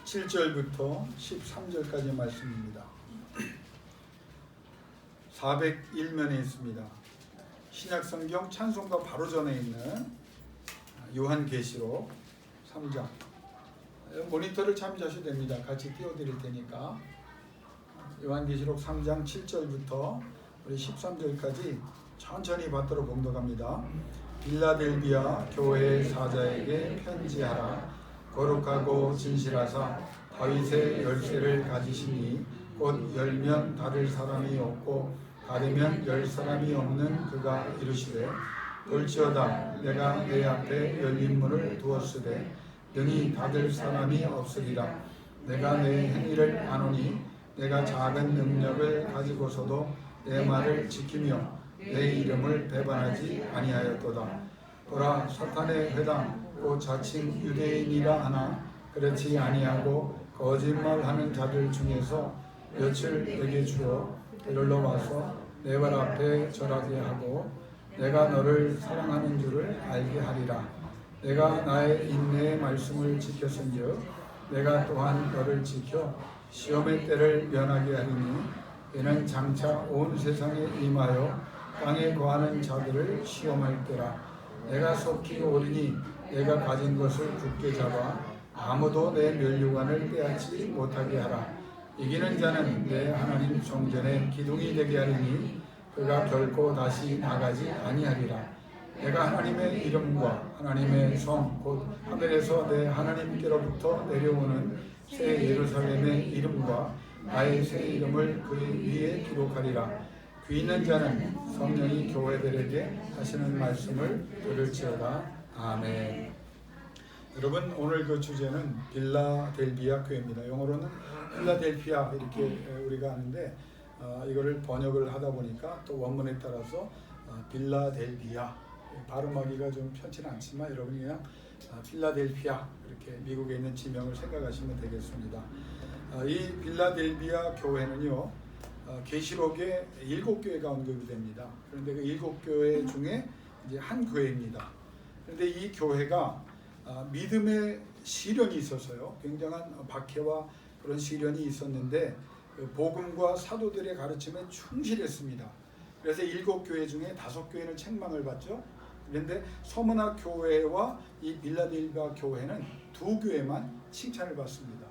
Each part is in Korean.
7절부터 13절까지 말씀입니다. 401면에 있습니다. 신약성경 찬송가 바로 전에 있는 요한계시록 3장. 모니터를 참조하셔도 됩니다. 같이 띄워드릴 테니까. 요한계시록 3장 7절부터 우리 13절까지 천천히 받도록 봉독합니다. 빌라델비아 교회 사자에게 편지하라. 거룩하고 진실하사 다윗의 열쇠를 가지시니 곧 열면 닫을 사람이 없고 닫으면 열 사람이 없는 그가 이르시되 볼지어다 내가 내 앞에 열린 문을 두었으되 능히 닫을 사람이 없으리라. 내가 내 행위를 아노니 내가 작은 능력을 가지고서도 내 말을 지키며 내 이름을 배반하지 아니하였도다. 보라, 사탄의 회당 곧 자칭 유대인이라 하나 그렇지 아니하고 거짓말하는 자들 중에서 며칠 내게 주어 데리러 와서 내 발 앞에 절하게 하고 내가 너를 사랑하는 줄을 알게 하리라. 내가 나의 인내의 말씀을 지켰은즉 내가 또한 너를 지켜 시험의 때를 면하게 하리니 이는 장차 온 세상에 임하여 땅에 거하는 자들을 시험할 때라. 내가 속히 오리니 내가 가진 것을 굳게 잡아 아무도 내 면류관을 빼앗지 못하게 하라. 이기는 자는 내 하나님 성전의 기둥이 되게 하리니 그가 결코 다시 나가지 아니하리라. 내가 하나님의 이름과 하나님의 성 곧 하늘에서 내 하나님께로부터 내려오는 새 예루살렘의 이름과 나의 새 이름을 그 위에 기록하리라. 귀 있는 자는 성령이 교회들에게 하시는 말씀을 들을지어다. 아멘. 여러분, 오늘 그 주제는 빌라델비아 교회입니다. 영어로는 필라델피아 이렇게 우리가 하는데 이거를 번역을 하다 보니까 또 원문에 따라서 빌라델비아 발음하기가 좀 편치는 않지만 여러분이 그냥 필라델피아 이렇게 미국에 있는 지명을 생각하시면 되겠습니다. 이 빌라델비아 교회는요 계시록에 7교회가 언급이 됩니다. 그런데 그 7교회 중에 이제 한 교회입니다. 그런데 이 교회가 믿음의 시련이 있어서요 굉장한 박해와 그런 시련이 있었는데 복음과 사도들의 가르침에 충실했습니다. 그래서 7교회 중에 5교회는 책망을 받죠. 그런데 서머나 교회와 이 빌라델비아 교회는 2교회만 칭찬을 받습니다.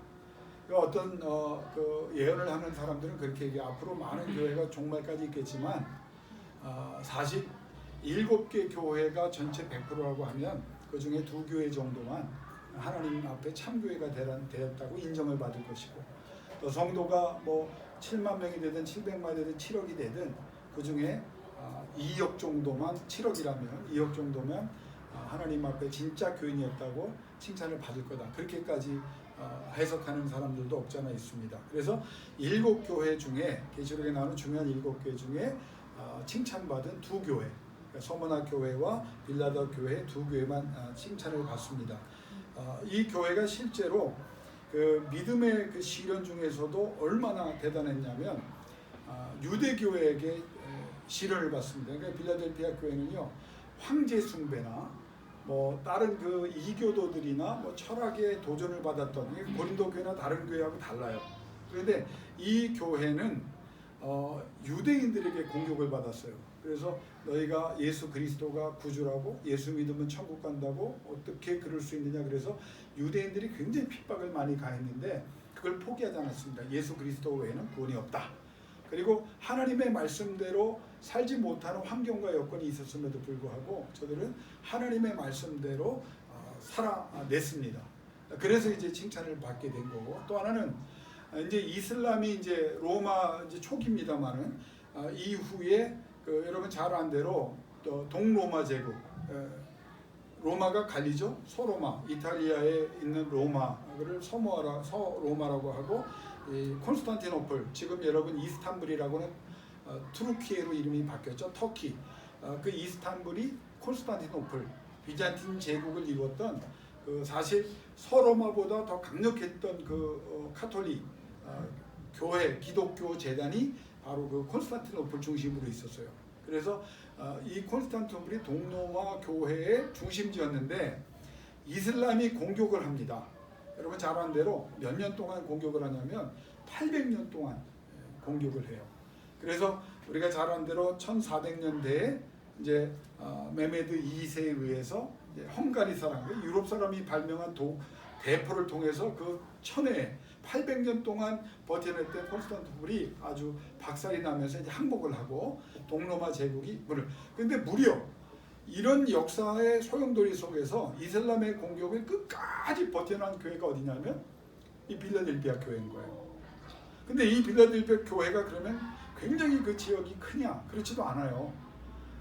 어떤 그 예언을 하는 사람들은 그렇게 얘기해요. 앞으로 많은 교회가 종말까지 있겠지만 사실 7개 교회가 전체 100%라고 하면 그 중에 2교회 정도만 하나님 앞에 참교회가 되었다고 인정을 받을 것이고 또 성도가 뭐 7만 명이 되든 700만이 되든 7억이 되든 그 중에 2억 정도만 7억이라면 2억 정도면 하나님 앞에 진짜 교인이었다고 칭찬을 받을 거다. 그렇게까지 해석하는 사람들도 없지 않아 있습니다. 그래서 7교회 중에 계시록에 나오는 중요한 7교회 중에 칭찬받은 2교회 그러니까 서머나 교회와 빌라델비아 교회 2교회만 칭찬을 받습니다. 이 교회가 실제로 그 믿음의 그 시련 중에서도 얼마나 대단했냐면 유대교회에게 시련을 받습니다. 그러니까 빌라델비아 교회는요 황제 숭배나 뭐 다른 그 이교도들이나 뭐 철학에 도전을 받았던 고린도 교회나 다른 교회하고 달라요. 그런데 이 교회는 유대인들에게 공격을 받았어요. 그래서 너희가 예수 그리스도가 구주라고 예수 믿으면 천국 간다고 어떻게 그럴 수 있느냐 그래서 유대인들이 굉장히 핍박을 많이 가했는데 그걸 포기하지 않았습니다. 예수 그리스도 외에는 구원이 없다. 그리고 하나님의 말씀대로 살지 못하는 환경과 여건이 있었음에도 불구하고 저들은 하나님의 말씀대로 살아냈습니다. 그래서 이제 칭찬을 받게 된 거고 또 하나는 이제 이슬람이 이제 로마 이제 초기입니다만은 이후에 그 여러분 잘 아는 대로 또 동로마 제국 로마가 갈리죠. 소로마 이탈리아에 있는 로마를 서로마라고 하고 이 콘스탄티노플 지금 여러분 이스탄불이라고는 투르키예로 이름이 바뀌었죠. 터키 그 이스탄불이 콘스탄티노플 비잔틴 제국을 이뤘던 그 사실 서로마보다 더 강력했던 그 카톨릭 교회 기독교 재단이 바로 그 콘스탄티노플 중심으로 있었어요. 그래서 이 콘스탄티노플이 동로마 교회의 중심지였는데 이슬람이 공격을 합니다. 여러분 잘 아는 대로 몇 년 동안 공격을 하냐면 800년 동안 공격을 해요. 그래서 우리가 잘 아는 대로 1400년대에 이제 메메드 2세에 의해서 헝가리 사람, 유럽 사람이 발명한 대포를 통해서 그 천에 800년 동안 버텨냈던 콘스탄티노플이 아주 박살이 나면서 이제 항복을 하고 동로마 제국이 근데 무려 이런 역사의 소용돌이 속에서 이슬람의 공격을 끝까지 버텨난 교회가 어디냐면 이 빌라델피아 교회인 거예요. 근데 이 빌라델피아 교회가 그러면 굉장히 그 지역이 크냐? 그렇지도 않아요.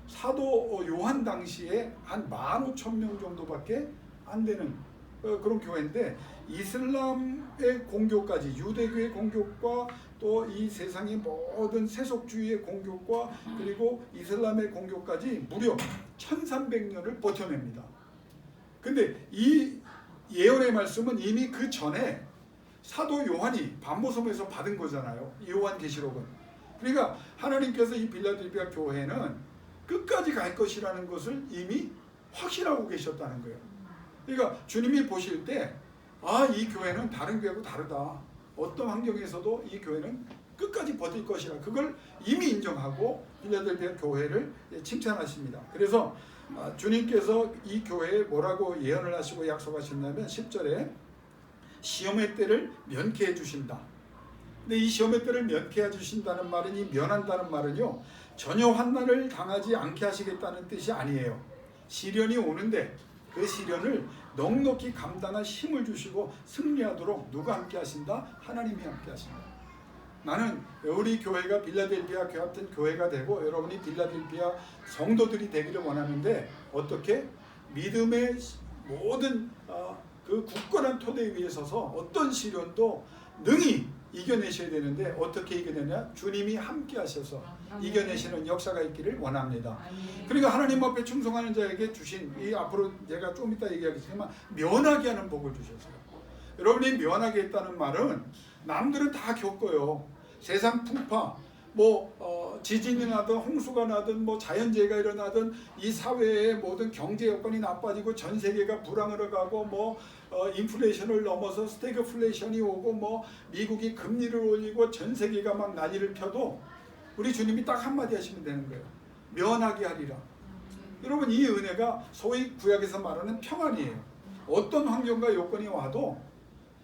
사도 요한 당시에 한 15,000명 정도밖에 안 되는 그런 교회인데 이슬람의 공격까지 유대교의 공격과 또 이 세상의 모든 세속주의의 공격과 그리고 이슬람의 공격까지 무려 1300년을 버텨냅니다. 근데 이 예언의 말씀은 이미 그 전에 사도 요한이 반모섬에서 받은 거잖아요. 요한계시록은. 그러니까 하나님께서 이 빌라델피아 교회는 끝까지 갈 것이라는 것을 이미 확신하고 계셨다는 거예요. 그러니까 주님이 보실 때 이 교회는 다른 교회하고 다르다. 어떤 환경에서도 이 교회는 끝까지 버틸 것이라 그걸 이미 인정하고 빌라델피아 교회를 칭찬하십니다. 그래서 주님께서 이 교회에 뭐라고 예언을 하시고 약속하셨냐면 10절에 시험의 때를 면케해 주신다. 근데 이 시험의 때를 면케해 주신다는 말은 이 면한다는 말은요 전혀 환난을 당하지 않게 하시겠다는 뜻이 아니에요. 시련이 오는데 그 시련을 넉넉히 감당할 힘을 주시고 승리하도록 누가 함께 하신다? 하나님이 함께 하신다. 나는 우리 교회가 빌라델피아 같은 교회가 되고 여러분이 빌라델피아 성도들이 되기를 원하는데 어떻게? 믿음의 모든 그 굳건한 토대 위에 서서 어떤 시련도 능히 이겨내셔야 되는데 어떻게 이겨내냐? 주님이 함께 하셔서 이겨내시는 역사가 있기를 원합니다. 그러니까 하나님 앞에 충성하는 자에게 주신 이 앞으로 제가 좀 이따 얘기하겠지만 면하게 하는 복을 주셨어요. 여러분이 면하게 했다는 말은 남들은 다 겪어요. 세상 풍파 지진이 나든 홍수가 나든 자연재해가 일어나든 이 사회의 모든 경제 여건이 나빠지고 전 세계가 불황으로 가고 인플레이션을 넘어서 스태그플레이션이 오고 미국이 금리를 올리고 전 세계가 막 난리를 펴도 우리 주님이 딱 한마디 하시면 되는 거예요. 면하게 하리라. 여러분 이 은혜가 소위 구약에서 말하는 평안이에요. 어떤 환경과 요건이 와도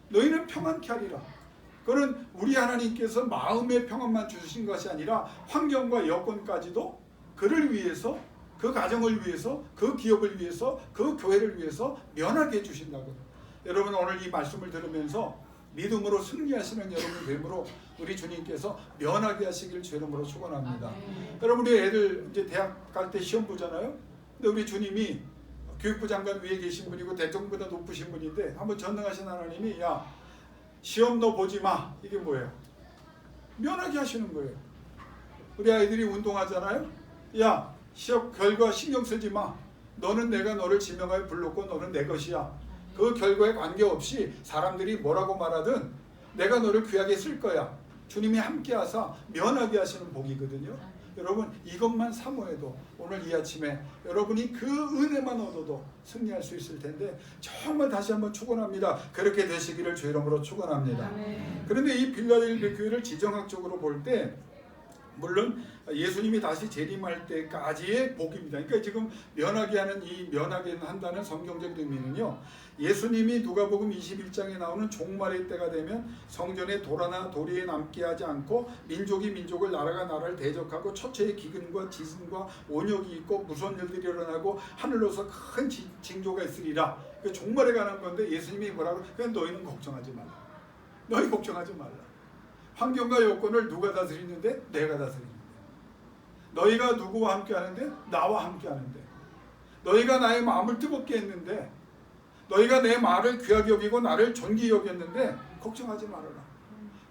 너희는 평안케 하리라. 그는 우리 하나님께서 마음의 평안만 주신 것이 아니라 환경과 여건까지도 그를 위해서 그 가정을 위해서 그 기업을 위해서 그 교회를 위해서 면하게 해주신다고. 여러분 오늘 이 말씀을 들으면서 믿음으로 승리하시는 여러분 되므로 우리 주님께서 면하게 하시길 주 이름으로 축원합니다. 여러분 우리 애들 이제 대학 갈 때 시험 보잖아요. 근데 우리 주님이 교육부 장관 위에 계신 분이고 대통령보다 높으신 분인데 한번 전능하신 하나님이 야 시험 너 보지 마. 이게 뭐예요? 면하게 하시는 거예요. 우리 아이들이 운동하잖아요. 야 시험 결과 신경 쓰지 마. 너는 내가 너를 지명하여 불렀고 너는 내 것이야. 그 결과에 관계없이 사람들이 뭐라고 말하든 내가 너를 귀하게 쓸 거야. 주님이 함께 하사 면하게 하시는 복이거든요. 여러분 이것만 사모해도 오늘 이 아침에 여러분이 그 은혜만 얻어도 승리할 수 있을 텐데 정말 다시 한번 축원합니다. 그렇게 되시기를 주 이름으로 축원합니다. 그런데 이 빌라델피아 교회를 지정학적으로 볼 때 물론 예수님이 다시 재림할 때까지의 복입니다. 그러니까 지금 면하게 하는 이 면하게 한다는 성경적 의미는요. 예수님이 누가복음 21장에 나오는 종말의 때가 되면 성전에 돌아나 도리에 남게 하지 않고 민족이 민족을 나라가 나라를 대적하고 처처의 기근과 지진과 온역이 있고 무서운 일들이 일어나고 하늘로서 큰 징조가 있으리라. 그 종말에 관한 건데 예수님이 뭐라고? 그냥 너희는 걱정하지 말라. 너희 걱정하지 말라. 환경과 여건을 누가 다스리는데? 내가 다스리는데. 너희가 누구와 함께 하는데? 나와 함께 하는데. 너희가 나의 마음을 뜨겁게 했는데 너희가 내 말을 귀하게 여기고 나를 존귀히 여겼는데 걱정하지 말아라.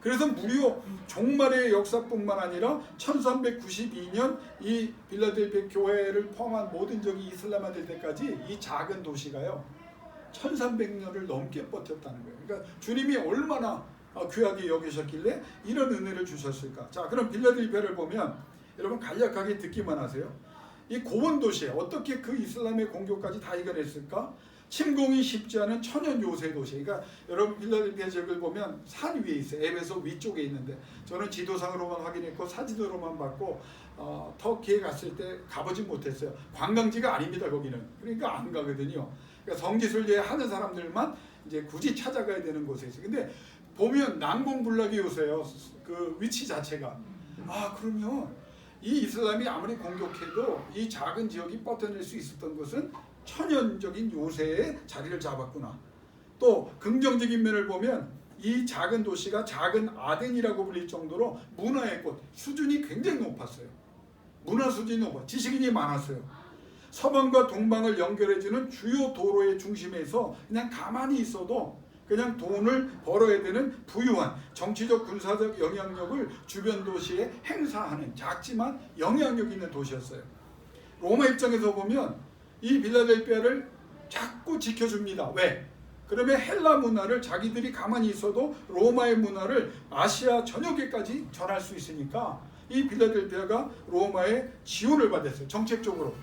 그래서 무려 종말의 역사뿐만 아니라 1392년 이 빌라델피아 교회를 포함한 모든 적이 이슬람화될 때까지 이 작은 도시가요 1300년을 넘게 버텼다는 거예요. 그러니까 주님이 얼마나 귀하게 여기셨길래 이런 은혜를 주셨을까. 자, 그럼 빌라델피아를 보면 여러분 간략하게 듣기만 하세요. 이 고원 도시에 어떻게 그 이슬람의 공격까지 다 이겨냈을까? 침공이 쉽지 않은 천연 요새 도시. 그러니까 여러분 필라델피아 지역을 보면 산 위에 있어요. 에베소 위쪽에 있는데, 저는 지도상으로만 확인했고 사진으로만 봤고 터키에 갔을 때 가보진 못했어요. 관광지가 아닙니다 거기는. 그러니까 안 가거든요. 그러니까 성지순례 하는 사람들만 이제 굳이 찾아가야 되는 곳에 있어요. 근데 보면 난공불락이 요새요. 그 위치 자체가. 그러면 이 이슬람이 아무리 공격해도 이 작은 지역이 뻗어낼 수 있었던 것은 천연적인 요새의 자리를 잡았구나. 또 긍정적인 면을 보면 이 작은 도시가 작은 아덴이라고 불릴 정도로 문화의 꽃, 수준이 굉장히 높았어요. 문화 수준이 높아, 지식인이 많았어요. 서방과 동방을 연결해주는 주요 도로의 중심에서 그냥 가만히 있어도 그냥 돈을 벌어야 되는 부유한 정치적 군사적 영향력을 주변 도시에 행사하는 작지만 영향력 있는 도시였어요. 로마 입장에서 보면 이 빌라델피아를 자꾸 지켜줍니다. 왜? 그러면 헬라 문화를 자기들이 가만히 있어도 로마의 문화를 아시아 전역에까지 전할 수 있으니까 이 빌라델피아가 로마의 지원을 받았어요. 정책적으로.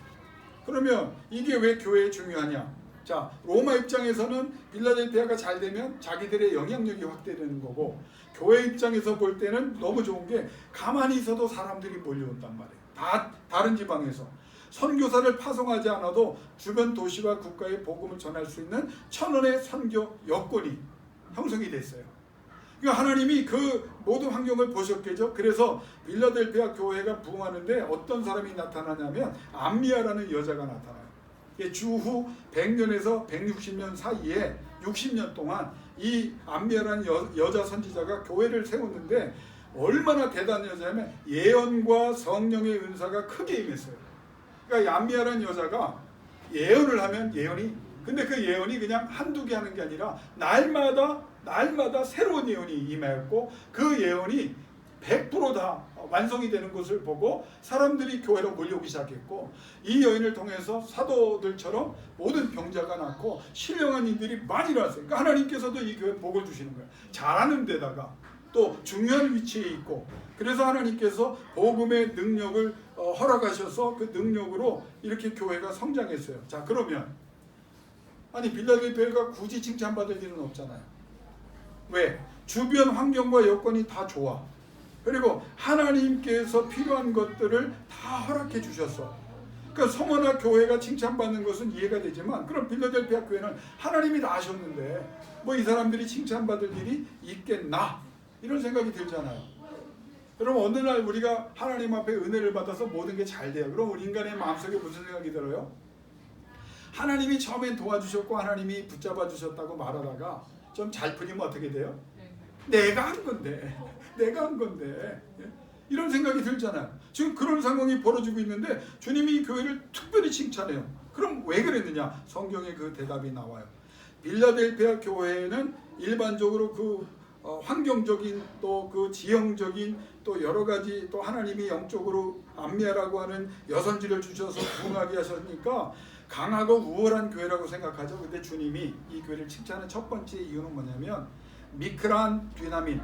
그러면 이게 왜 교회에 중요하냐? 자, 로마 입장에서는 빌라델피아가 잘 되면 자기들의 영향력이 확대되는 거고, 교회 입장에서 볼 때는 너무 좋은 게 가만히 있어도 사람들이 몰려온단 말이에요. 다른 지방에서. 선교사를 파송하지 않아도 주변 도시와 국가에 복음을 전할 수 있는 천원의 선교 여건이 형성이 됐어요. 그러니까 하나님이 그 모든 환경을 보셨겠죠. 그래서 빌라델피아 교회가 부흥하는데 어떤 사람이 나타나냐면 암미아라는 여자가 나타나요. 주후 100년에서 160년 사이에 60년 동안 이 암미아라는 여자 선지자가 교회를 세웠는데 얼마나 대단한 여자냐면 예언과 성령의 은사가 크게 임했어요. 그러니까 암미아라는 여자가 예언을 하면 근데 그 예언이 그냥 한두 개 하는 게 아니라 날마다 새로운 예언이 임하였고, 그 예언이 100% 다 완성이 되는 것을 보고 사람들이 교회로 몰려오기 시작했고, 이 여인을 통해서 사도들처럼 모든 병자가 낫고 신령한 이들이 많이 일어났어요. 그러니까 하나님께서도 이 교회에 복을 주시는 거예요. 잘하는 데다가 또 중요한 위치에 있고, 그래서 하나님께서 복음의 능력을 허락하셔서 그 능력으로 이렇게 교회가 성장했어요. 자, 그러면 아니 빌라델피아가 굳이 칭찬받을 일은 없잖아요. 왜? 주변 환경과 여건이 다 좋아. 그리고 하나님께서 필요한 것들을 다 허락해 주셨어. 그러니까 성화나 교회가 칭찬받는 것은 이해가 되지만, 그럼 빌라델피아 교회는 하나님이 다 하셨는데 뭐 이 사람들이 칭찬받을 일이 있겠나? 이런 생각이 들잖아요. 여러분, 어느 날 우리가 하나님 앞에 은혜를 받아서 모든 게 잘 돼요. 그럼 우리 인간의 마음속에 무슨 생각이 들어요? 하나님이 처음엔 도와주셨고 하나님이 붙잡아 주셨다고 말하다가 좀 잘 풀리면 어떻게 돼요? 내가 한 건데 이런 생각이 들잖아요. 지금 그런 상황이 벌어지고 있는데 주님이 이 교회를 특별히 칭찬해요. 그럼 왜 그랬느냐? 성경에 그 대답이 나와요. 빌라델피아 교회는 일반적으로 그 환경적인 또 그 지형적인 또 여러 가지 또 하나님이 영적으로 암미아라고 하는 여선지를 주셔서 부흥하게 하셨으니까 강하고 우월한 교회라고 생각하죠. 근데 주님이 이 교회를 칭찬하는 첫 번째 이유는 뭐냐면 미크란 듀나민,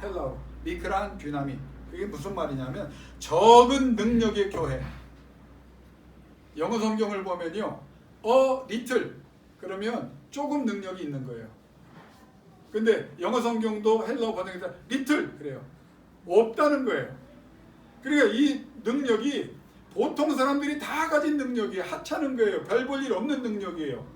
헬라어 미크란 듀나민. 그게 무슨 말이냐면 적은 능력의 교회. 영어 성경을 보면요, little 그러면 조금 능력이 있는 거예요. 근데 영어 성경도 헬라어 번역에서 little 그래요. 없다는 거예요. 그러니까 이 능력이 보통 사람들이 다 가진 능력이 하찮은 거예요. 별 볼 일 없는 능력이에요.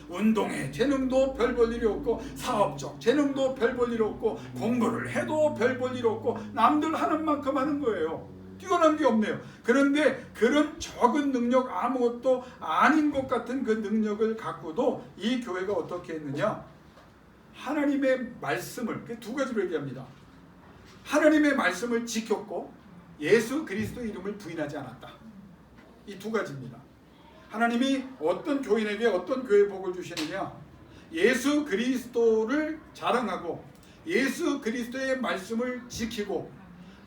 운동의 재능도 별 볼 일이 없고, 사업적 재능도 별 볼 일 없고, 공부를 해도 별 볼 일 없고, 남들 하는 만큼 하는 거예요. 뛰어난 게 없네요. 그런데 그런 적은 능력, 아무것도 아닌 것 같은 그 능력을 갖고도 이 교회가 어떻게 했느냐? 하나님의 말씀을, 두 가지로 얘기합니다. 하나님의 말씀을 지켰고 예수 그리스도 이름을 부인하지 않았다. 이 두 가지입니다. 하나님이 어떤 교인에게 어떤 교회 복을 주시느냐? 예수 그리스도를 자랑하고 예수 그리스도의 말씀을 지키고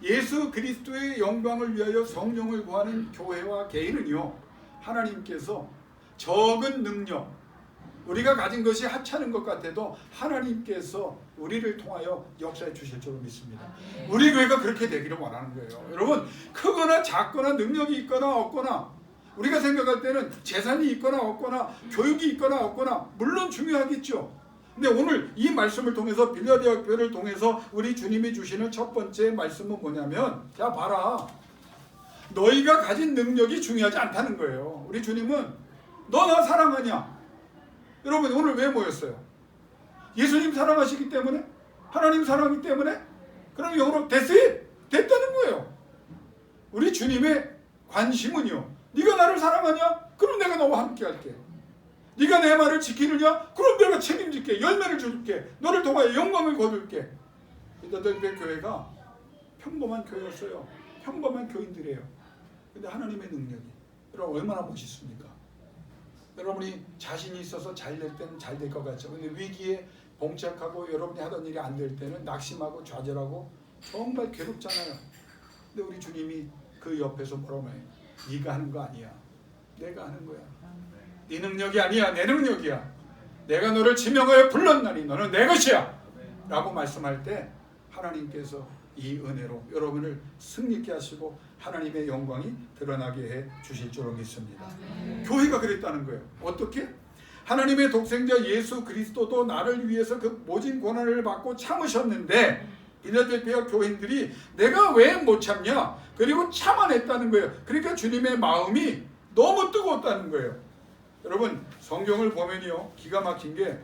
예수 그리스도의 영광을 위하여 성령을 구하는 교회와 개인은요, 하나님께서 적은 능력, 우리가 가진 것이 하찮은 것 같아도 하나님께서 우리를 통하여 역사해 주실 줄 믿습니다. 우리 교회가 그렇게 되기를 원하는 거예요. 여러분, 크거나 작거나 능력이 있거나 없거나 우리가 생각할 때는 재산이 있거나 없거나 교육이 있거나 없거나 물론 중요하겠죠. 근데 오늘 이 말씀을 통해서 빌라델피아 교회를 통해서 우리 주님이 주시는 첫 번째 말씀은 뭐냐면, 자 봐라, 너희가 가진 능력이 중요하지 않다는 거예요. 우리 주님은 너 나 사랑하냐? 여러분 오늘 왜 모였어요? 예수님 사랑하시기 때문에? 하나님 사랑하기 때문에? 그럼 영어로 됐다는 거예요. 우리 주님의 관심은요, 네가 나를 사랑하냐? 그럼 내가 너와 함께 할게. 네가 내 말을 지키느냐? 그럼 내가 책임질게. 열매를 줄게. 너를 통하여 영광을 거둘게. 빌라델피아 교회가 평범한 교회였어요. 평범한 교인들이에요. 근데 하나님의 능력이, 여러분 얼마나 멋있습니까? 여러분이 자신이 있어서 잘 될 때는 잘 될 것 같죠. 근데 위기에 봉착하고 여러분이 하던 일이 안 될 때는 낙심하고 좌절하고 정말 괴롭잖아요. 근데 우리 주님이 그 옆에서 뭐라고 해요? 네가 하는 거 아니야. 내가 하는 거야. 네 능력이 아니야. 내 능력이야. 내가 너를 지명하여 불렀나니 너는 내 것이야. 라고 말씀할 때 하나님께서 이 은혜로 여러분을 승리케 하시고 하나님의 영광이 드러나게 해 주실 줄로 믿습니다. 교회가 그랬다는 거예요. 어떻게? 하나님의 독생자 예수 그리스도도 나를 위해서 그 모진 고난을 받고 참으셨는데 빌라델피아 교인들이 내가 왜 못 참냐? 그리고 참아냈다는 거예요. 그러니까 주님의 마음이 너무 뜨거웠다는 거예요. 여러분 성경을 보면요, 기가 막힌 게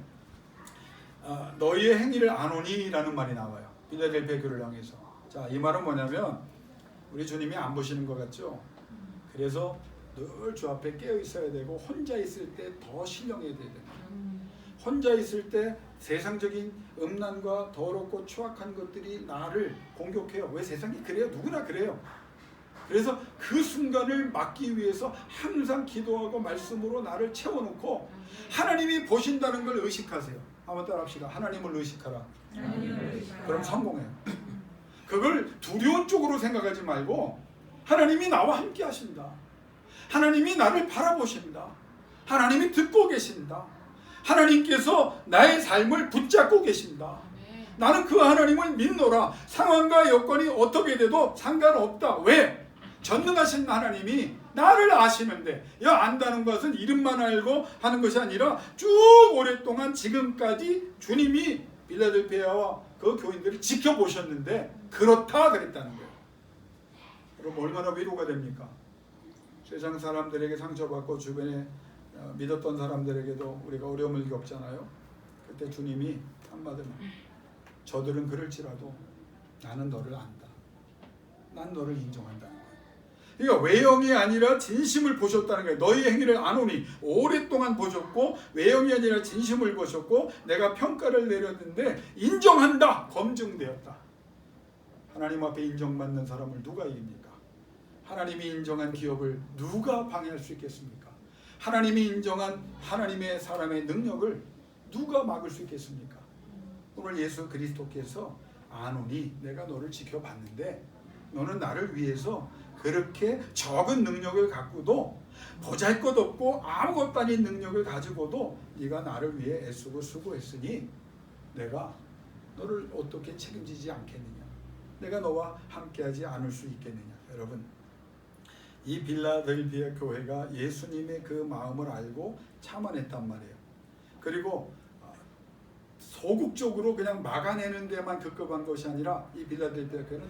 너희의 행위를 아노니 라는 말이 나와요. 빌라델피아 교회를 향해서. 자, 이 말은 뭐냐면 우리 주님이 안 보시는 것 같죠? 그래서 늘 주 앞에 깨어 있어야 되고 혼자 있을 때 더 신령해야 됩니다. 혼자 있을 때 세상적인 음란과 더럽고 추악한 것들이 나를 공격해요. 왜? 세상이 그래요. 누구나 그래요. 그래서 그 순간을 막기 위해서 항상 기도하고 말씀으로 나를 채워놓고 하나님이 보신다는 걸 의식하세요. 한번 따라 합시다. 하나님을 의식하라. 그럼 성공해요. 그걸 두려운 쪽으로 생각하지 말고 하나님이 나와 함께 하신다. 하나님이 나를 바라보신다. 하나님이 듣고 계신다. 하나님께서 나의 삶을 붙잡고 계신다. 나는 그 하나님을 믿노라. 상황과 여건이 어떻게 돼도 상관없다. 왜? 전능하신 하나님이 나를 아시는데, 안다는 것은 이름만 알고 하는 것이 아니라 쭉 오랫동안 지금까지 주님이 빌라델피아와 그 교인들을 지켜보셨는데 그렇다 그랬다는 거예요. 여러분 얼마나 위로가 됩니까? 세상 사람들에게 상처받고 주변에 믿었던 사람들에게도 우리가 어려움을 겪잖아요. 그때 주님이 한마디만, 저들은 그럴지라도 나는 너를 안다. 난 너를 인정한다는 거예요. 그러니까 외형이 아니라 진심을 보셨다는 거예요. 너희 행위를 아노니, 오랫동안 보셨고 외형이 아니라 진심을 보셨고 내가 평가를 내렸는데 인정한다. 검증되었다. 하나님 앞에 인정받는 사람을 누가 이깁니까? 하나님이 인정한 기업을 누가 방해할 수 있겠습니까? 하나님이 인정한 하나님의 사람의 능력을 누가 막을 수 있겠습니까? 오늘 예수 그리스도께서 아노니, 내가 너를 지켜봤는데 너는 나를 위해서 그렇게 적은 능력을 갖고도, 보잘것없고 아무것도 아닌 능력을 가지고도 네가 나를 위해 애쓰고 수고했으니 내가 너를 어떻게 책임지지 않겠느냐? 내가 너와 함께하지 않을 수 있겠느냐? 여러분, 이 빌라델피아 교회가 예수님의 그 마음을 알고 참아냈단 말이에요. 그리고 소극적으로 그냥 막아내는 데만 급급한 것이 아니라 이 빌라델피아 교회는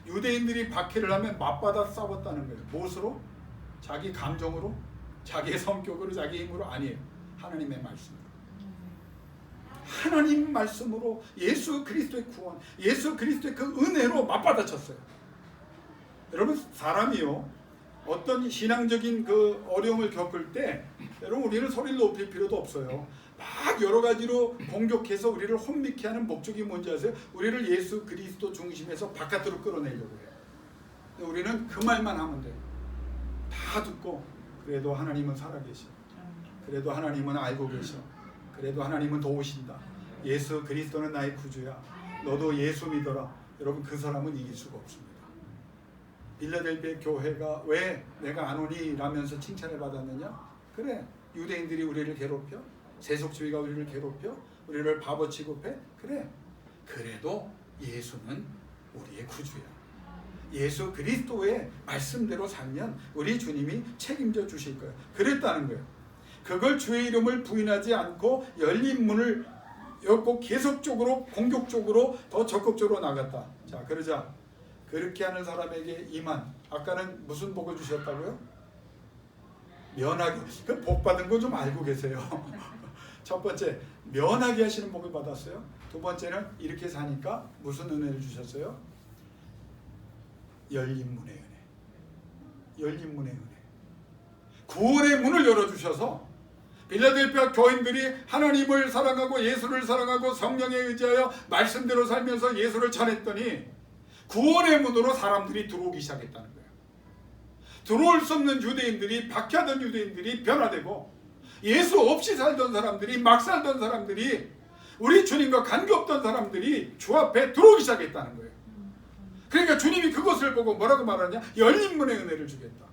유대인들이 박해를 하면 맞받아 싸웠다는 거예요. 무엇으로? 자기 감정으로, 자기의 성격으로, 자기 힘으로 아니에요. 하나님의 말씀으로. 하나님 말씀으로 예수 그리스도의 구원, 예수 그리스도의 그 은혜로 맞받아쳤어요. 여러분 사람이요, 어떤 신앙적인 그 어려움을 겪을 때 여러분 우리는 소리를 높일 필요도 없어요. 막 여러 가지로 공격해서 우리를 혼미케 하는 목적이 뭔지 아세요? 우리를 예수 그리스도 중심에서 바깥으로 끌어내려고 해요. 우리는 그 말만 하면 돼요. 다 듣고 그래도 하나님은 살아계셔. 그래도 하나님은 알고 계셔. 그래도 하나님은 도우신다. 예수 그리스도는 나의 구주야. 너도 예수 믿어라. 여러분 그 사람은 이길 수가 없습니다. 빌라델피아 교회가 왜 내가 안 오니 라면서 칭찬을 받았느냐? 그래, 유대인들이 우리를 괴롭혀? 세속주의가 우리를 괴롭혀? 우리를 바보 취급해? 그래, 그래도 예수는 우리의 구주야. 예수 그리스도의 말씀대로 살면 우리 주님이 책임져 주실 거예요. 그랬다는 거예요. 그걸 주의 이름을 부인하지 않고 열린 문을 열고 계속적으로 공격적으로 더 적극적으로 나갔다. 자, 그러자 그렇게 하는 사람에게 임한, 아까는 무슨 복을 주셨다고요? 면하게. 그 복 받은 거 좀 알고 계세요. 첫 번째, 면하게 하시는 복을 받았어요. 두 번째는 이렇게 사니까 무슨 은혜를 주셨어요? 열린 문의 은혜. 열린 문의 은혜. 구원의 문을 열어주셔서 빌라델피아 교인들이 하나님을 사랑하고 예수를 사랑하고 성령에 의지하여 말씀대로 살면서 예수를 전했더니 구원의 문으로 사람들이 들어오기 시작했다는 거예요. 들어올 수 없는 유대인들이, 박해하던 유대인들이 변화되고 예수 없이 살던 사람들이, 막 살던 사람들이, 우리 주님과 관계없던 사람들이 주 앞에 들어오기 시작했다는 거예요. 그러니까 주님이 그것을 보고 뭐라고 말하냐? 열린 문의 은혜를 주겠다.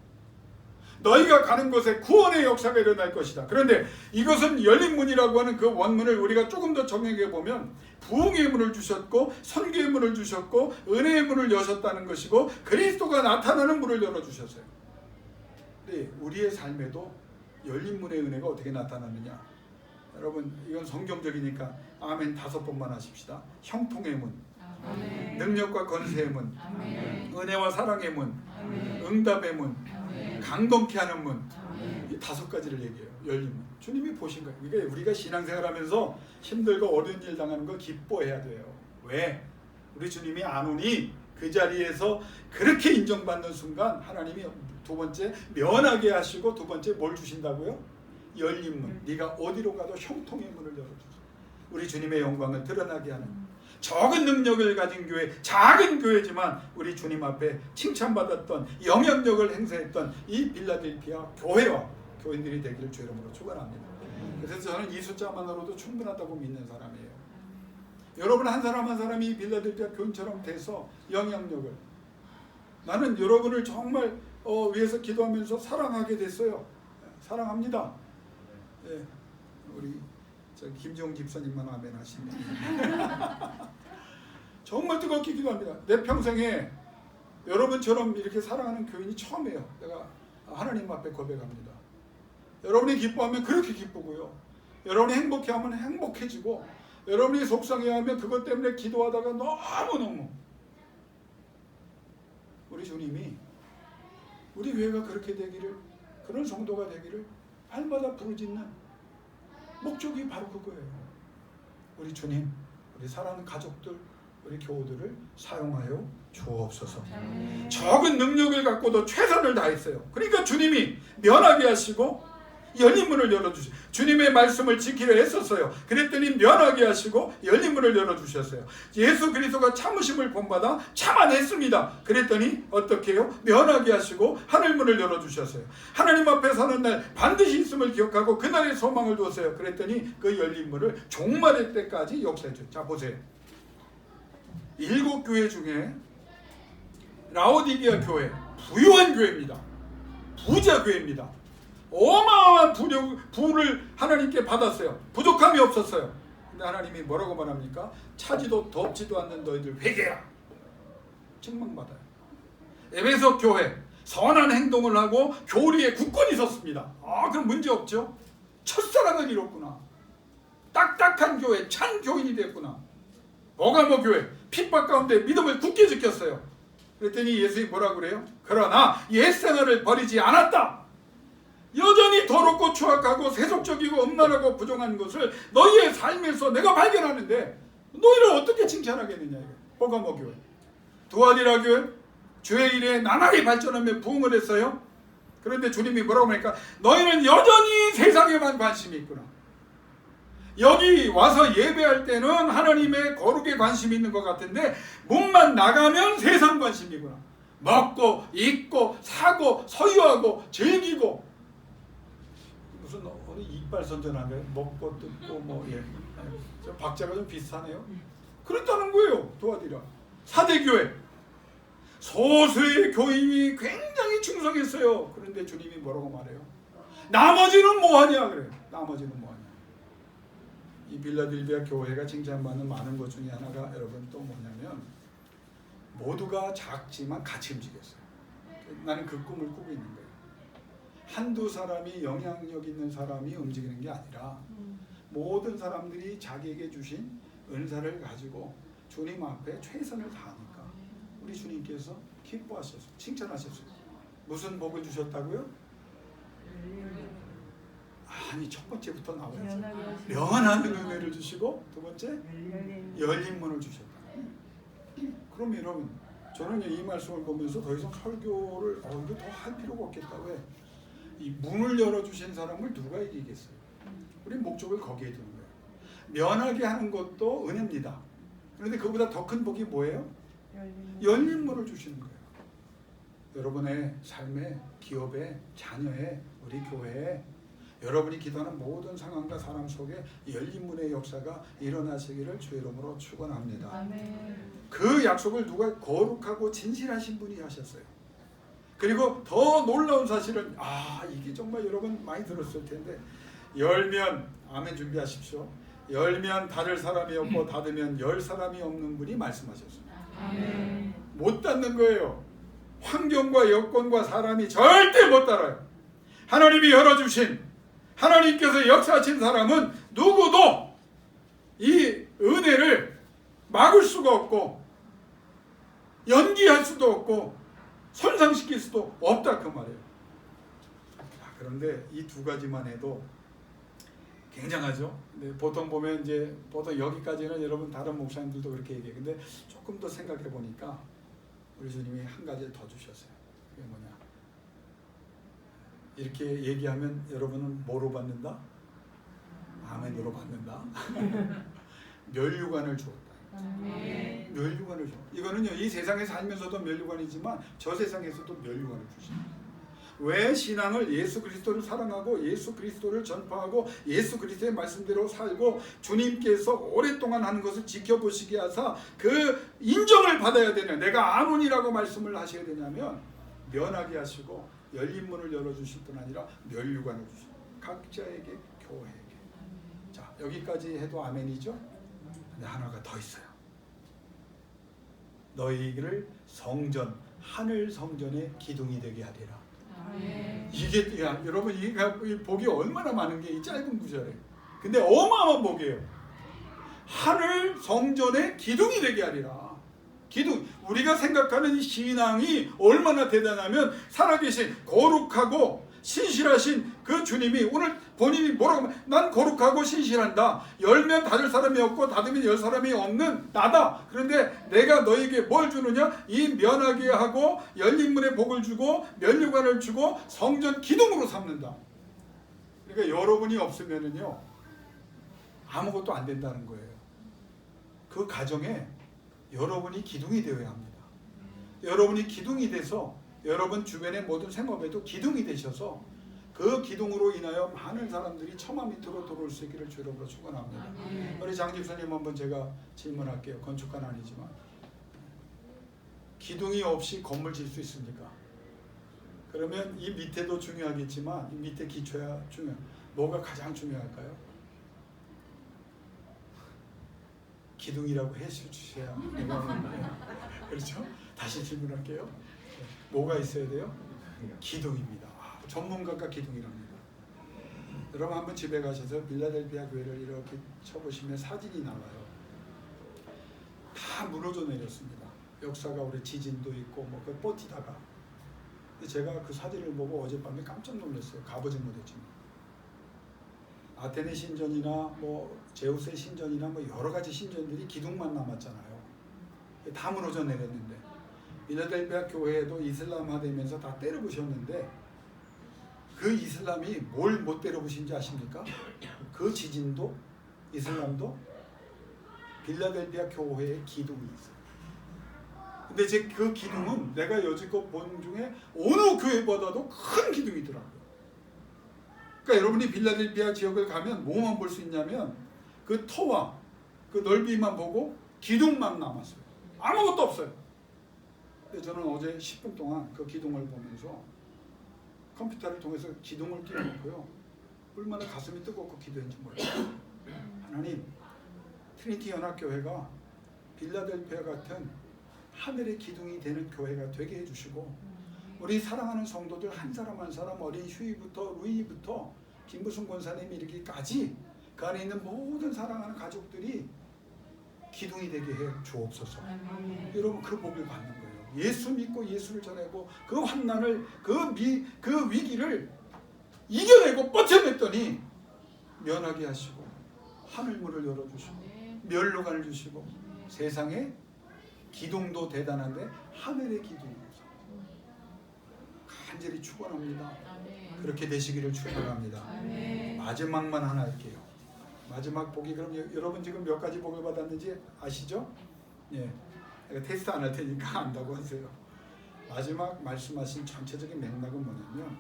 너희가 가는 곳에 구원의 역사가 일어날 것이다. 그런데 이것은 열린 문이라고 하는 그 원문을 우리가 조금 더 정리해 보면 부흥의 문을 주셨고 선교의 문을 주셨고 은혜의 문을 여셨다는 것이고 그리스도가 나타나는 문을 열어주셨어요. 네, 우리의 삶에도 열린 문의 은혜가 어떻게 나타나느냐? 여러분, 이건 성경적이니까 아멘 5번만 하십시다. 형통의 문, 아멘. 능력과 건세의 문, 아멘. 은혜와 사랑의 문, 아멘. 응답의 문, 아멘. 강동케 하는 문. 이 5가지를 얘기해요. 열린 문. 주님이 보신 거예요. 그러니까 우리가 신앙생활하면서 힘들고 어려운 일 당하는 거 기뻐해야 돼요. 왜? 우리 주님이 안 오니 그 자리에서 그렇게 인정받는 순간 하나님이 두 번째 면하게 하시고 두 번째 뭘 주신다고요? 열린 문. 네가 어디로 가도 형통의 문을 열어주세요. 우리 주님의 영광을 드러나게 하는 적은 능력을 가진 교회, 작은 교회지만 우리 주님 앞에 칭찬받았던 영향력을 행사했던 이 빌라델피아 교회와 교인들이 되기를 주 이름으로 축원합니다. 그래서 저는 이 숫자만으로도 충분하다고 믿는 사람이에요. 여러분 한 사람 한 사람이 빌라델피아 교인처럼 돼서 영향력을, 나는 여러분을 정말 위해서 기도하면서 사랑하게 됐어요. 사랑합니다. 예, 우리 김지용 집사님만 아멘 하시네. 정말 뜨겁게 기도합니다. 내 평생에 여러분처럼 이렇게 사랑하는 교인이 처음이에요. 내가 하나님 앞에 고백합니다. 여러분이 기뻐하면 그렇게 기쁘고요. 여러분이 행복해하면 행복해지고, 여러분이 속상해하면 그것 때문에 기도하다가 너무너무 우리 주님이 우리 교회가 그렇게 되기를, 그런 성도가 되기를 날마다 부르짖는 목적이 바로 그거예요. 우리 주님, 우리 사랑하는 가족들, 우리 교우들을 사용하여 주옵소서. 적은 능력을 갖고도 최선을 다했어요. 그러니까 주님이 면하게 하시고 열린 문을 열어주세요. 주님의 말씀을 지키려 했었어요. 그랬더니 면하게 하시고 열린 문을 열어주셨어요. 예수 그리스도가 참으심을 본받아 참아냈습니다. 그랬더니 어떻게 해요? 면하게 하시고 하늘문을 열어주셨어요. 하나님 앞에 서는 날 반드시 있음을 기억하고 그날의 소망을 두었어요. 그랬더니 그 열린 문을 종말의 때까지 역사해줘요. 자, 보세요. 7교회 중에 라오디게아 교회, 부유한 교회입니다. 부자 교회입니다. 어마어마한 부를 하나님께 받았어요. 부족함이 없었어요. 근데 하나님이 뭐라고 말합니까? 차지도 덥지도 않는 너희들 회개라. 책망받아요. 에베소 교회, 선한 행동을 하고 교리에 굳건히 섰습니다. 그럼 문제 없죠? 첫사랑을 이뤘구나. 딱딱한 교회, 찬 교인이 됐구나. 버가모 교회, 핍박 가운데 믿음을 굳게 지켰어요. 그랬더니 예수님이 뭐라고 그래요? 그러나 옛생활을 버리지 않았다. 여전히 더럽고 추악하고 세속적이고 음란하고 부정한 것을 너희의 삶에서 내가 발견하는데 너희를 어떻게 칭찬하겠느냐. 버가모 교회, 두아디라 교회, 주의 일에 나날이 발전하며 부흥을 했어요. 그런데 주님이 뭐라고 하니까 너희는 여전히 세상에만 관심이 있구나. 여기 와서 예배할 때는 하나님의 거룩에 관심이 있는 것 같은데 문만 나가면 세상 관심이구나. 먹고 입고 사고 소유하고 즐기고, 무슨 어느 이빨 선전한가요? 먹고 뜯고 뭐, 예. 저 박자가 좀 비슷하네요. 그랬다는 거예요. 도와드려. 사대교회, 소수의 교인이 굉장히 충성했어요. 그런데 주님이 뭐라고 말해요? 나머지는 뭐하냐 그래요. 나머지는 뭐하냐. 이 빌라델피아 교회가 칭찬받는 많은 것 중에 하나가 여러분 또 뭐냐면 모두가 작지만 같이 움직였어요. 나는 그 꿈을 꾸고 있는 거예요. 한두 사람이 영향력 있는 사람이 움직이는 게 아니라 모든 사람들이 자기에게 주신 은사를 가지고 주님 앞에 최선을 다하니까 우리 주님께서 기뻐하셨어요. 칭찬하셨어요. 무슨 복을 주셨다고요? 아니, 첫 번째부터 나와야죠. 영원한 은혜를 주시고, 두 번째 열린 문을 주셨다. 그럼 여러분, 저는 이 말씀을 보면서 더 이상 설교를 이거 더 할 필요가 없겠다. 왜? 이 문을 열어주신 사람을 누가 이기겠어요? 우리 목적을 거기에 두는 거예요. 면하게 하는 것도 은혜입니다. 그런데 그보다 더 큰 복이 뭐예요? 열린 문을 주시는 거예요. 여러분의 삶에, 기업에, 자녀에, 우리 교회에, 여러분이 기도하는 모든 상황과 사람 속에 열린 문의 역사가 일어나시기를 주의 이름으로 축원합니다. 아멘. 그 약속을 누가 거룩하고 진실하신 분이 하셨어요. 그리고 더 놀라운 사실은 이게 정말 여러분 많이 들었을 텐데, 열면 아멘 준비하십시오. 열면 닫을 사람이 없고 닫으면 열 사람이 없는 분이 말씀하셨어요. 아멘. 못 닫는 거예요. 환경과 여건과 사람이 절대 못 닫아요. 하나님이 열어주신, 하나님께서 역사하신 사람은 누구도 이 은혜를 막을 수가 없고 연기할 수도 없고 손상시킬 수도 없다, 그 말이에요. 그런데 이 두 가지만 해도 굉장하죠. 근데 보통 보면 보통 여기까지는 여러분 다른 목사님들도 그렇게 얘기해요. 근데 조금 더 생각해 보니까 우리 주님이 한 가지 더 주셨어요. 그게 뭐냐? 이렇게 얘기하면 여러분은 뭐로 받는다? 아멘으로 받는다. 면류관을 주었다. 면류관을 줘. 이거는요, 이 세상에 살면서도 면류관이지만 저 세상에서도 면류관을 주십니다. 왜 신앙을 예수 그리스도를 사랑하고 예수 그리스도를 전파하고 예수 그리스도의 말씀대로 살고 주님께서 오랫동안 하는 것을 지켜보시게 하사 그 인정을 받아야 되냐, 내가 아문이라고 말씀을 하셔야 되냐면, 면하게 하시고 열린 문을 열어주실 뿐 아니라 면류관을 주시고 각자에게, 교회에게. 자, 여기까지 해도 아멘이죠? 근데 하나가 더 있어요. 너희를 성전, 하늘 성전의 기둥이 되게 하리라. 이게 여러분, 이 복이 얼마나 많은 게 이 짧은 구절에. 근데 어마어마한 복이에요. 하늘 성전의 기둥이 되게 하리라. 기둥, 우리가 생각하는 신앙이 얼마나 대단하면 살아계신 거룩하고 신실하신 그 주님이 오늘 본인이 뭐라고 하면, 난 거룩하고 신실한다. 열면 닫을 사람이 없고 닫으면 열 사람이 없는 나다. 그런데 내가 너에게 뭘 주느냐? 이 면하게 하고 열린 문에 복을 주고 면류관을 주고 성전 기둥으로 삼는다. 그러니까 여러분이 없으면은요, 아무것도 안 된다는 거예요. 그 가정에 여러분이 기둥이 되어야 합니다. 여러분이 기둥이 돼서 여러분 주변의 모든 생업에도 기둥이 되셔서 그 기둥으로 인하여 많은 사람들이 처마 밑으로 들어올 수 있기를 주로 축원합니다. 우리 장 집사님 한번 제가 질문할게요. 건축가는 아니지만, 기둥이 없이 건물 질 수 있습니까? 그러면 이 밑에도 중요하겠지만 이 밑에 기초야 중요해요. 뭐가 가장 중요할까요? 기둥이라고 해주셔야 그렇죠? 다시 질문할게요. 뭐가 있어야 돼요? 기둥입니다. 전문가가 기둥이랍니다. 여러분 한번 집에 가셔서 빌라델피아 교회를 이렇게 쳐보시면 사진이 나와요. 다 무너져 내렸습니다. 역사가 오래 지진도 있고 그 버티다가. 근데 제가 그 사진을 보고 어젯밤에 깜짝 놀랐어요. 가보진 못했지만. 아테네 신전이나 제우스의 신전이나 여러 가지 신전들이 기둥만 남았잖아요. 다 무너져 내렸는데, 빌라델피아 교회도 이슬람화되면서 다 때려부셨는데, 그 이슬람이 뭘 못 때려부신지 아십니까? 그 지진도 이슬람도 빌라델피아 교회의 기둥이 있어요. 근데 그 기둥은 내가 여지껏 본 중에 어느 교회보다도 큰 기둥이더라고요. 그러니까 여러분이 빌라델피아 지역을 가면 뭐만 볼 수 있냐면 그 터와 그 넓이만 보고 기둥만 남았어요. 아무것도 없어요. 근데 저는 어제 10분 동안 그 기둥을 보면서 컴퓨터를 통해서 기둥을 띄워놓고요, 얼마나 가슴이 뜨겁고 기도했는지 몰라요. 하나님, 트리니티 연합교회가 빌라델피아 같은 하늘의 기둥이 되는 교회가 되게 해주시고, 우리 사랑하는 성도들 한 사람 한 사람, 어린 휴이부터 루이부터 김부순 권사님 이르기까지 그 안에 있는 모든 사랑하는 가족들이 기둥이 되게 해 주옵소서. 여러분, 그 복을 받는 거예요. 예수 믿고 예수를 전하고 그 환난을, 그 위기를 이겨내고 버텨냈더니 면하게 하시고 하늘문을 열어주시고 면류관을 주시고 세상에 기둥도 대단한데 하늘의 기둥이어서 간절히 축원합니다. 그렇게 되시기를 축원합니다. 마지막만 하나 할게요. 마지막 복이, 그럼 여러분 지금 몇 가지 복을 받았는지 아시죠? 예, 내가 테스트 안 할 테니까 안다고 하세요. 마지막 말씀하신 전체적인 맥락은 뭐냐면,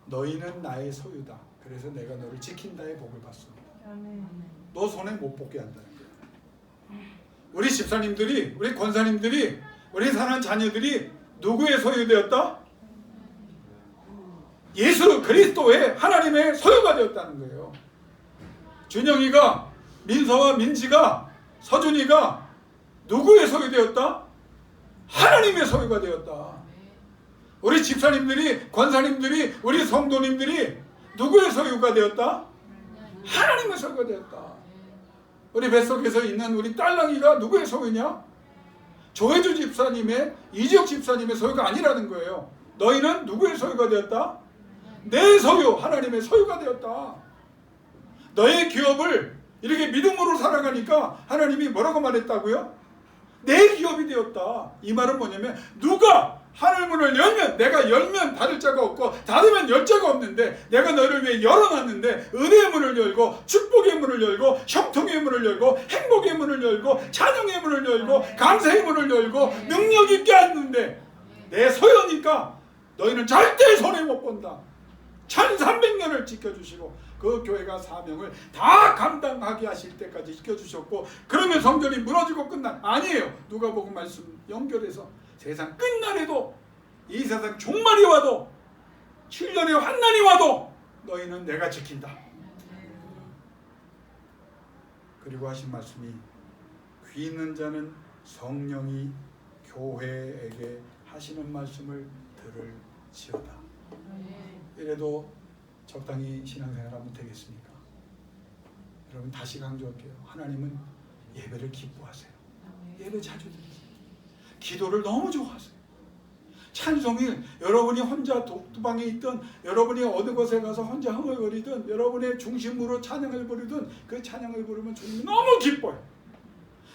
너희는 나의 소유다. 그래서 내가 너를 지킨다의 복을 받습니다. 너 손에 못 뽑게 한다는 거예요. 우리 집사님들이, 우리 권사님들이, 우리 사랑하는 자녀들이 누구의 소유되었다? 예수 그리스도의 하나님의 소유가 되었다는 거예요. 준영이가, 민서와 민지가, 서준이가 누구의 소유되었다? 하나님의 소유가 되었다. 우리 집사님들이, 권사님들이, 우리 성도님들이 누구의 소유가 되었다? 하나님의 소유가 되었다. 우리 뱃속에서 있는 우리 딸랑이가 누구의 소유냐? 조혜주 집사님의, 이지혁 집사님의 소유가 아니라는 거예요. 너희는 누구의 소유가 되었다? 내 소유, 하나님의 소유가 되었다. 너의 기업을 이렇게 믿음으로 살아가니까 하나님이 뭐라고 말했다고요? 내 기업이 되었다. 이 말은 뭐냐면, 누가 하늘문을 열면, 내가 열면 닫을 자가 없고 닫으면 열 자가 없는데, 내가 너를 위해 열어놨는데 은혜의 문을 열고 축복의 문을 열고 형통의 문을 열고 행복의 문을 열고 찬양의 문을 열고 감사의 문을 열고 능력 있게 하는데, 내 소유니까 너희는 절대 손해 못 본다. 1300년을 지켜주시고 그 교회가 사명을 다 감당하게 하실 때까지 지켜주셨고, 그러면 성전이 무너지고 끝난, 아니에요. 누가복음 말씀 연결해서 세상 끝날에도, 이 세상 종말이 와도, 7년의 환난이 와도 너희는 내가 지킨다. 그리고 하신 말씀이, 귀 있는 자는 성령이 교회에게 하시는 말씀을 들을지어다. 이래도 적당히 신앙생활하면 되겠습니까? 여러분, 다시 강조할게요. 하나님은 예배를 기뻐하세요. 예배 자주 드리세요. 기도를 너무 좋아하세요. 찬송일, 여러분이 혼자 독방에 있든, 여러분이 어느 곳에 가서 혼자 흥얼거리든, 여러분의 중심으로 찬양을 부르든, 그 찬양을 부르면 주님이 너무 기뻐요.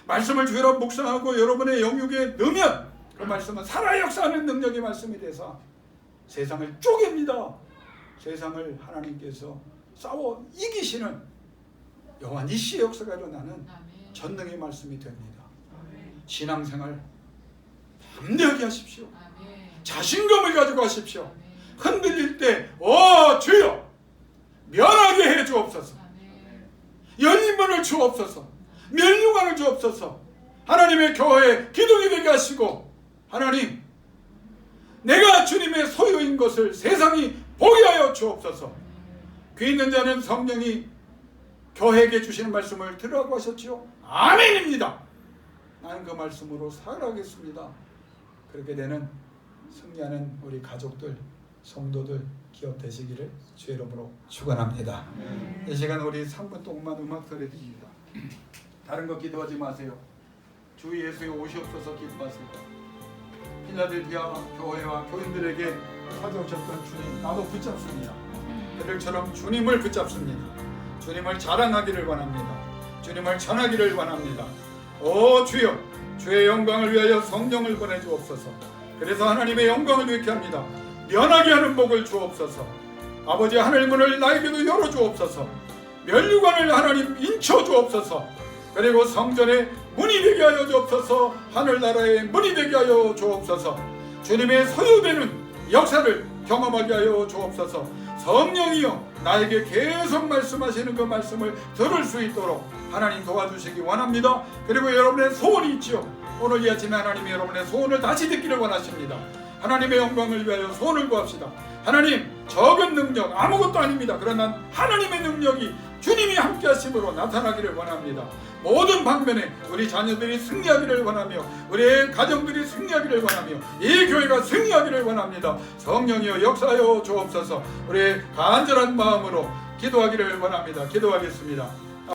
말씀을 주로 묵상하고 여러분의 영육에 넣으면 그 말씀은 살아 역사하는 능력의 말씀이 돼서 세상을 쪼갭니다. 세상을 하나님께서 싸워 이기시는 영원 이시의 역사가 일어나는 전능의 말씀이 됩니다. 신앙생활 담대하게 하십시오. 자신감을 가지고 하십시오. 흔들릴 때 주여 면하게 해 주옵소서. 열린 문을 주옵소서. 면류관을 주옵소서. 하나님의 교회에 기둥이 되게 하시고, 하나님, 내가 주님의 소유인 것을 세상이 보게 하여 주옵소서. 귀 있는 자는 성령이 교회에게 주시는 말씀을 들으라고 하셨지요. 아멘입니다. 나는 그 말씀으로 살아가겠습니다. 그렇게 되는 승리하는 우리 가족들, 성도들, 기업 되시기를 주의 이름으로 축원합니다. 이 시간 우리 3분 동안 음악 소리드립니다. 다른 거 기도하지 마세요. 주 예수의 오시옵소서 기도하세요. 필라델피아 교회와 교인들에게 찾아오셨던 주님, 나도 붙잡습니다. 그들처럼 주님을 붙잡습니다. 주님을 자랑하기를 원합니다. 주님을 전하기를 원합니다. 주여, 주의 영광을 위하여 성령을 보내주옵소서. 그래서 하나님의 영광을 위하게 합니다. 면하게 하는 복을 주옵소서. 아버지, 하늘문을 나에게도 열어주옵소서. 면류관을 하나님 인쳐주옵소서. 그리고 성전의 문이 되게 하여 주옵소서. 하늘나라의 문이 되게 하여 주옵소서. 주님의 소유되는 역사를 경험하게 하여 주옵소서. 성령이여, 나에게 계속 말씀하시는 그 말씀을 들을 수 있도록 하나님 도와주시기 원합니다. 그리고 여러분의 소원이 있지요. 오늘 이 아침에 하나님이 여러분의 소원을 다시 듣기를 원하십니다. 하나님의 영광을 위하여 소원을 구합시다. 하나님, 적은 능력 아무것도 아닙니다. 그러나 하나님의 능력이 주님이 함께 하심으로 나타나기를 원합니다. 모든 방면에 우리 자녀들이 승리하기를 원하며 우리 가정들이 승리하기를 원하며 이 교회가 승리하기를 원합니다. 성령이여 역사하여 주옵소서. 우리 간절한 마음으로 기도하기를 원합니다. 기도하겠습니다.